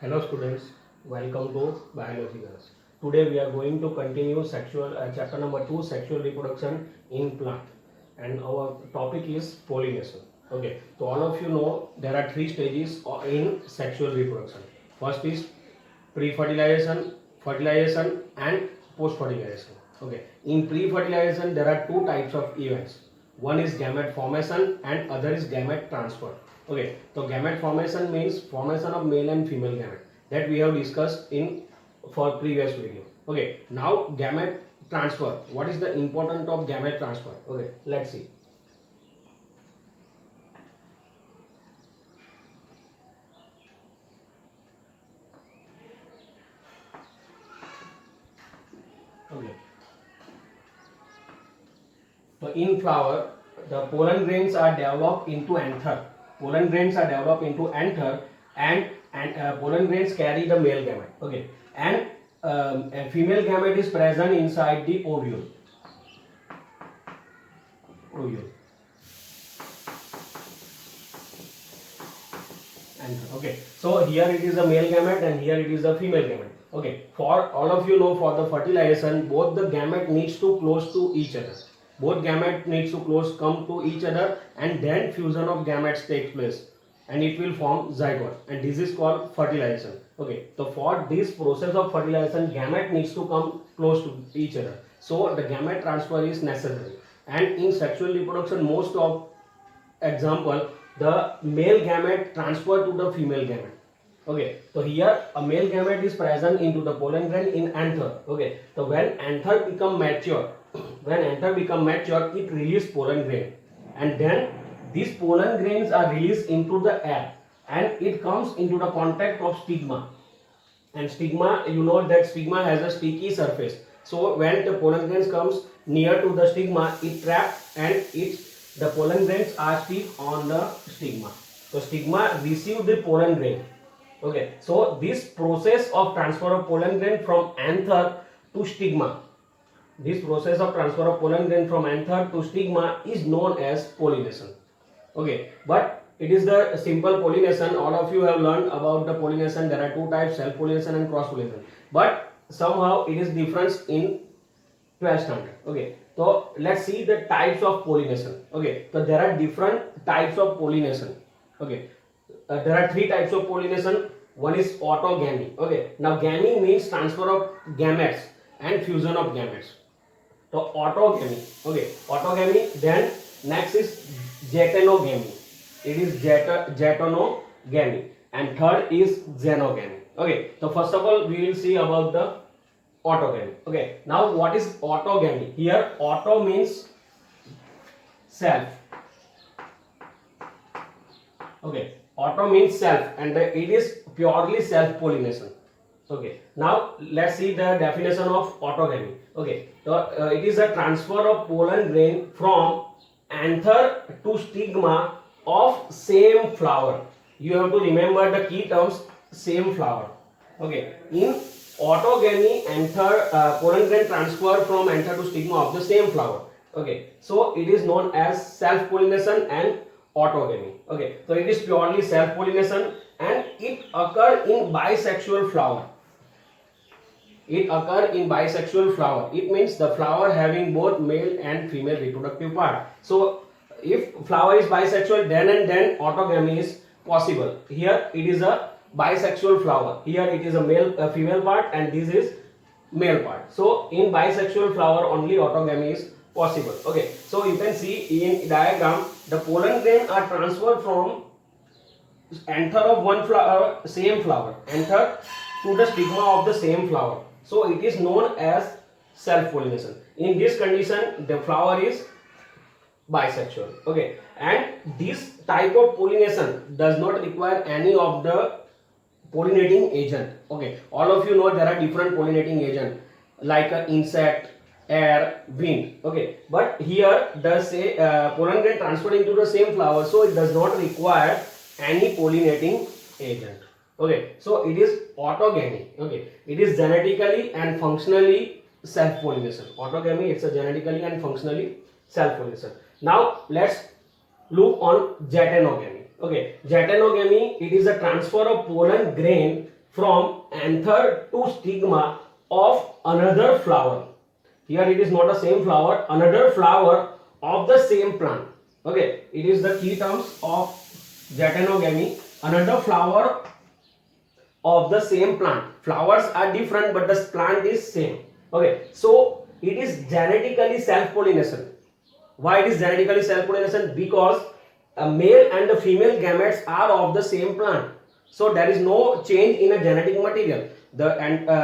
Hello students, welcome to Biology Class. Today we are going to continue sexual chapter number 2, sexual reproduction in plant, and our topic is pollination. Okay, so all of you know there are three stages in sexual reproduction. First is pre-fertilization, fertilization and post-fertilization. Okay, in pre-fertilization there are two types of events. One is gamete formation and other is gamete transfer. Okay, so gamete formation means formation of male and female gamete that we have discussed in for previous video. Okay, now gamete transfer. What is the importance of gamete transfer? Okay, let's see. Okay. So in flower, the pollen grains are developed into anther. Pollen grains are developed into anther, and pollen grains carry the male gamete. Okay, and a female gamete is present inside the ovule. Ovule. Anther. Okay, so here it is a male gamete and here it is a female gamete. Okay, for all of you know, for the fertilization, both the gamete needs to close to each other. Both gamete needs to come to each other, and then fusion of gametes takes place and it will form zygote, and this is called fertilization. Okay, so for this process of fertilization, gamete needs to come close to each other, so the gamete transfer is necessary. And in sexual reproduction, most of example, the male gamete transfer to the female gamete. Okay, so here a male gamete is present into the pollen grain in anther. Okay, so when anther become mature, it release pollen grain, and then these pollen grains are released into the air, and it comes into the contact of stigma. And stigma, you know that stigma has a sticky surface. So when the pollen grains comes near to the stigma, it traps and the pollen grains are stick on the stigma. So stigma receive the pollen grain. Okay, so this process of transfer of pollen grain from anther to stigma, this process of transfer of pollen grain from anther to stigma is known as pollination. Okay, but it is the simple pollination. All of you have learned about the pollination. There are two types, self pollination and cross pollination, but somehow it is different in 12th standard. Okay, so let's see the types of pollination. Okay, so there are different types of pollination. Okay, there are three types of pollination. One is autogamy. Okay, now gamy means transfer of gametes and fusion of gametes. So autogamy. Okay, autogamy. Then next is jejunogamy. It is jejunogamy, and third is xenogamy. Okay, so first of all we will see about the autogamy. Okay, now what is autogamy? Here auto means self. Okay, auto means self, and it is purely self pollination. Okay, now let's see the definition of autogamy. Okay, so it is a transfer of pollen grain from anther to stigma of same flower. You have to remember the key terms: same flower. Okay, in autogamy, anther pollen grain transfer from anther to stigma of the same flower. Okay, so it is known as self pollination and autogamy. Okay, so it is purely self pollination, and it occurs in bisexual flower. It occurs in bisexual flower. It means the flower having both male and female reproductive part. So if flower is bisexual, then and then autogamy is possible. Here it is a bisexual flower. Here it is a female part, and this is male part. So in bisexual flower only autogamy is possible. Okay, so you can see in diagram the pollen grain are transferred from anther of one flower, same flower, anther to the stigma of the same flower. So it is known as self pollination. In this condition, the flower is bisexual. Okay, and this type of pollination does not require any of the pollinating agent. Okay, all of you know there are different pollinating agent like insect, air, wind. Okay, but here the pollen grain transferred into the same flower, so it does not require any pollinating agent. Okay, so it is autogamy. Okay, it is genetically and functionally self pollination. Autogamy, it's a genetically and functionally self pollination. Now let's look on jejunogamy. Okay, jejunogamy, it is a transfer of pollen grain from anther to stigma of another flower. Here it is not the same flower, another flower of the same plant. Okay, it is the key terms of Zatonogamy, another flower of the same plant. Flowers are different but the plant is same. Okay, so it is genetically self-pollination. Why it is genetically self-pollination? Because a male and the female gametes are of the same plant. So there is no change in a genetic material. The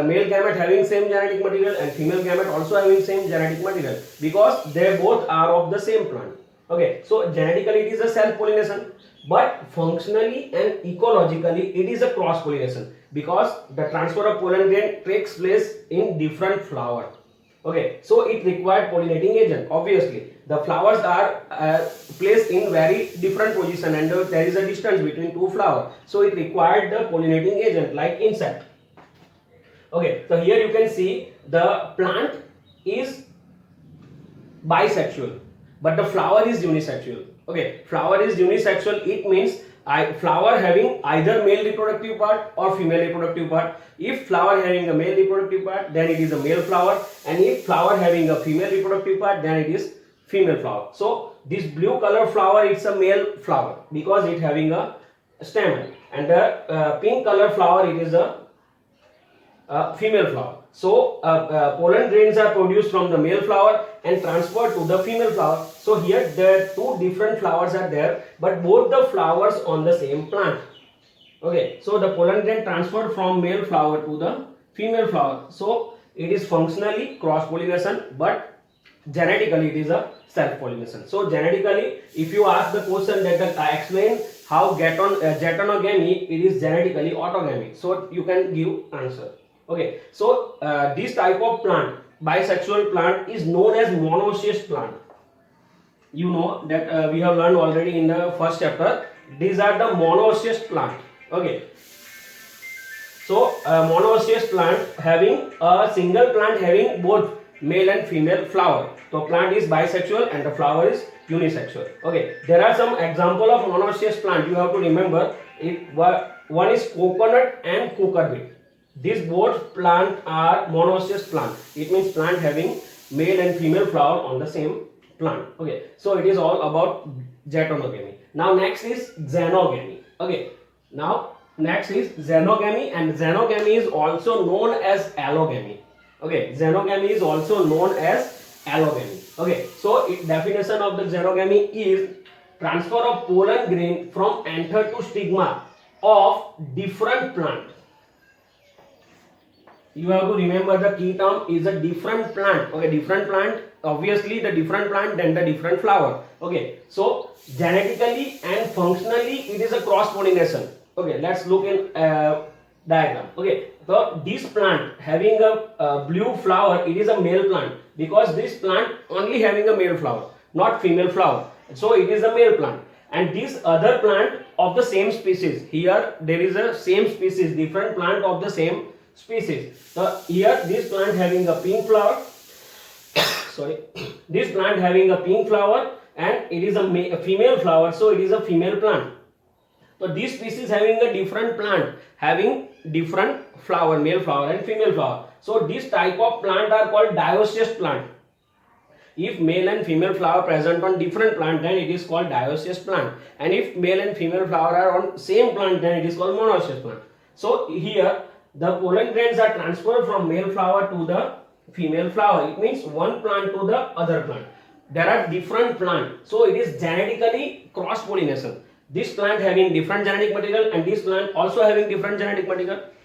male gamete having same genetic material and female gamete also having same genetic material because they both are of the same plant. Okay, so genetically it is a self-pollination, but functionally and ecologically it is a cross-pollination because the transfer of pollen grain takes place in different flower. Okay, so it required pollinating agent. Obviously, the flowers are placed in very different position and there is a distance between two flowers. So it required the pollinating agent like insect. Okay, so here you can see the plant is bisexual, but the flower is unisexual. Okay, flower is unisexual. It means flower having either male reproductive part or female reproductive part. If flower having a male reproductive part, then it is a male flower, and if flower having a female reproductive part, then it is female flower. So this blue color flower, it's a male flower because it having a stamen, and the pink color flower, it is a female flower. So pollen grains are produced from the male flower and transferred to the female flower. So here the two different flowers are there, but both the flowers on the same plant. Okay, so the pollen grain transferred from male flower to the female flower. So it is functionally cross pollination, but genetically it is a self pollination. So genetically, if you ask the question that I explain how Zatonogamy, it is genetically autogamy. So you can give answer. Okay, so this type of plant, bisexual plant, is known as monoecious plant. You know that we have learned already in the first chapter. These are the monoecious plant. Okay, so monoecious plant having a single plant having both male and female flower. So plant is bisexual and the flower is unisexual. Okay, there are some example of monoecious plant. You have to remember it. One is coconut and cucurbit. These both plant are monoecious plant. It means plant having male and female flower on the same plant. Okay, so it is all about Zatonogamy. Now next is Xenogamy. Okay, now next is Xenogamy, and Xenogamy is also known as allogamy. Okay, Xenogamy is also known as allogamy. Okay, so definition of the Xenogamy is transfer of pollen grain from anther to stigma of different plant. You have to remember the key term is a different plant. Okay, different plant, obviously the different plant, then the different flower. Okay, so genetically and functionally it is a cross pollination. Okay, let's look in diagram. Okay, so this plant having a blue flower, it is a male plant because this plant only having a male flower, not female flower. So it is a male plant. And this other plant of the same species, here there is a same species, different plant of the same species. So here this plant having a pink flower, sorry, this plant having a pink flower and it is a female flower, so it is a female plant. So this species having a different plant having different flower, male flower and female flower. So this type of plant are called dioecious plant. If male and female flower present on different plant, then it is called dioecious plant. And if male and female flower are on same plant, then it is called monoecious plant. So here the pollen grains are transferred from male flower to the female flower. It means one plant to the other plant. There are different plants, so it is genetically cross pollination. This plant having different genetic material and this plant also having different genetic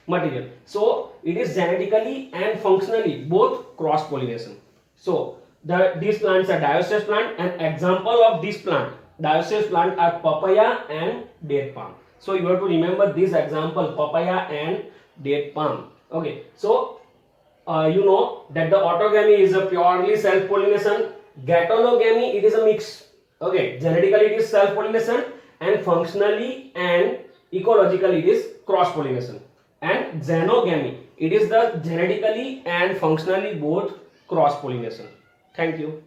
material. So it is genetically and functionally both cross pollination. So these plants are dioecious plant, and example of this plant, dioecious plant, are papaya and date palm. So you have to remember this example, papaya and date palm. Okay, so you know that the autogamy is a purely self pollination. Zatonogamy, it is a mix. Okay, genetically it is self pollination and functionally and ecologically it is cross pollination. And Xenogamy, it is the genetically and functionally both cross pollination. Thank you.